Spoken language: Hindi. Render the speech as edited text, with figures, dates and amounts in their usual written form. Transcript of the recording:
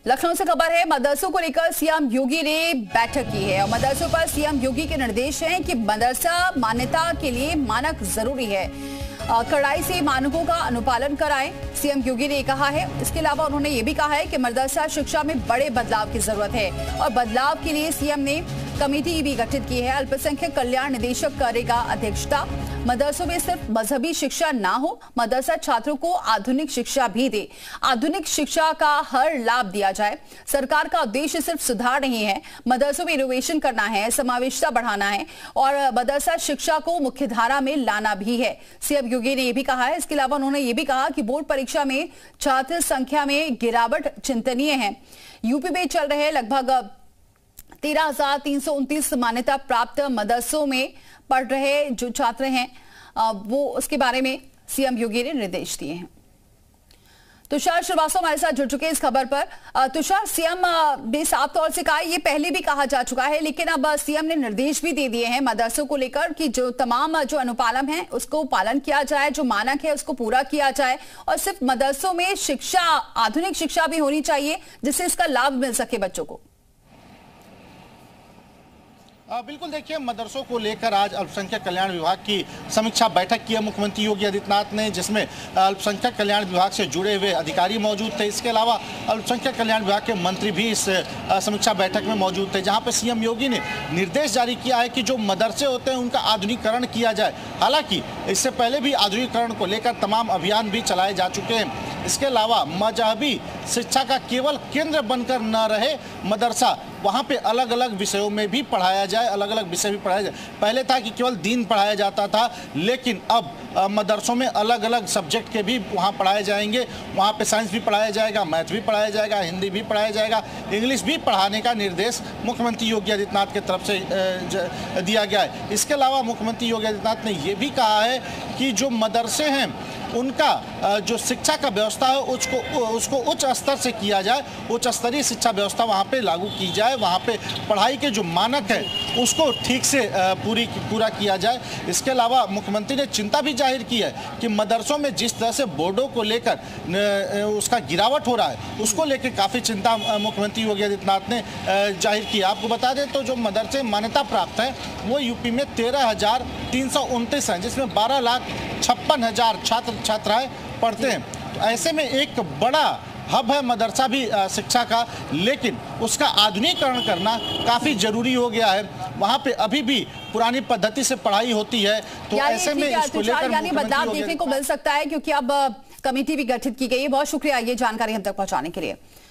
लखनऊ से खबर है, मदरसों को लेकर सीएम योगी ने बैठक की है और मदरसों पर सीएम योगी के निर्देश हैं कि मदरसा मान्यता के लिए मानक जरूरी है, कड़ाई से मानकों का अनुपालन कराएं, सीएम योगी ने कहा है। इसके अलावा उन्होंने ये भी कहा है कि मदरसा शिक्षा में बड़े बदलाव की जरूरत है और बदलाव के लिए सीएम ने कमेटी भी गठित की है। अल्पसंख्यक कल्याण निदेशक करेगा अध्यक्षता। मदरसों में सिर्फ मजहबी शिक्षा ना हो, मदरसा छात्रों को आधुनिक शिक्षा भी दे, आधुनिक शिक्षा का हर लाभ दिया जाए। सरकार का उद्देश्य सिर्फ सुधार नहीं है, मदरसों में इनोवेशन करना है, समावेशिता बढ़ाना है और मदरसा शिक्षा को मुख्यधारा में लाना भी है, सीएम योगी ने यह भी कहा है। इसके अलावा उन्होंने ये भी कहा कि बोर्ड परीक्षा में छात्र संख्या में गिरावट चिंतनीय है। यूपी में चल रहे लगभग 13,329 मान्यता प्राप्त मदरसों में पढ़ रहे जो छात्र हैं वो उसके बारे में सीएम योगी ने निर्देश दिए हैं। तुषार श्रीवास्तव हमारे साथ जुड़ चुके हैं इस खबर पर। तुषार, सीएम ने साफ तौर से कहा, ये पहले भी कहा जा चुका है, लेकिन अब सीएम ने निर्देश भी दे दिए हैं मदरसों को लेकर कि जो तमाम जो अनुपालन है उसको पालन किया जाए, जो मानक है उसको पूरा किया जाए और सिर्फ मदरसों में शिक्षा, आधुनिक शिक्षा भी होनी चाहिए जिससे इसका लाभ मिल सके बच्चों को। बिल्कुल, देखिए, मदरसों को लेकर आज अल्पसंख्यक कल्याण विभाग की समीक्षा बैठक की है मुख्यमंत्री योगी आदित्यनाथ ने, जिसमें अल्पसंख्यक कल्याण विभाग से जुड़े हुए अधिकारी मौजूद थे। इसके अलावा अल्पसंख्यक कल्याण विभाग के मंत्री भी इस समीक्षा बैठक में मौजूद थे, जहां पर सीएम योगी ने निर्देश जारी किया है कि जो मदरसे होते हैं उनका आधुनिकीकरण किया जाए। हालांकि इससे पहले भी आधुनिकीकरण को लेकर तमाम अभियान भी चलाए जा चुके हैं। इसके अलावा मजहबी शिक्षा का केवल केंद्र बनकर न रहे मदरसा, वहाँ पे अलग अलग विषयों में भी पढ़ाया जाए, अलग अलग विषय भी पढ़ाया जाए। पहले था कि केवल दीन पढ़ाया जाता था, लेकिन अब मदरसों में अलग अलग सब्जेक्ट के भी वहाँ पढ़ाए जाएंगे। वहाँ पे साइंस भी पढ़ाया जाएगा, मैथ भी पढ़ाया जाएगा, हिंदी भी पढ़ाया जाएगा, इंग्लिश भी पढ़ाने का निर्देश मुख्यमंत्री योगी आदित्यनाथ की तरफ से दिया गया है। इसके अलावा मुख्यमंत्री योगी आदित्यनाथ ने यह भी कहा है कि जो मदरसे हैं उनका जो शिक्षा का व्यवस्था है उसको उच्च स्तर से किया जाए, उच्च स्तरीय शिक्षा व्यवस्था वहाँ पे लागू की जाए, वहाँ पे पढ़ाई के जो मानक है उसको ठीक से पूरा किया जाए। इसके अलावा मुख्यमंत्री ने चिंता भी जाहिर की है कि मदरसों में जिस तरह से बोर्डों को लेकर उसका गिरावट हो रहा है उसको लेकर काफ़ी चिंता मुख्यमंत्री योगी आदित्यनाथ ने जाहिर की। आपको बता दें तो जो मदरसे मान्यता प्राप्त हैं वो यूपी में 13,329 हैं, जिसमें 12,56,000 छात्र छात्राएं पढ़ते हैं। तो ऐसे में एक बड़ा हब है मदरसा भी शिक्षा का, लेकिन उसका आधुनिकीकरण करना काफ़ी जरूरी हो गया है। वहाँ पे अभी भी पुरानी पद्धति से पढ़ाई होती है, तो ऐसे में इसको लेकर यानी बदलाव देखने को मिल सकता है क्योंकि अब कमेटी भी गठित की गई है। बहुत शुक्रिया ये जानकारी हम तक पहुँचाने के लिए।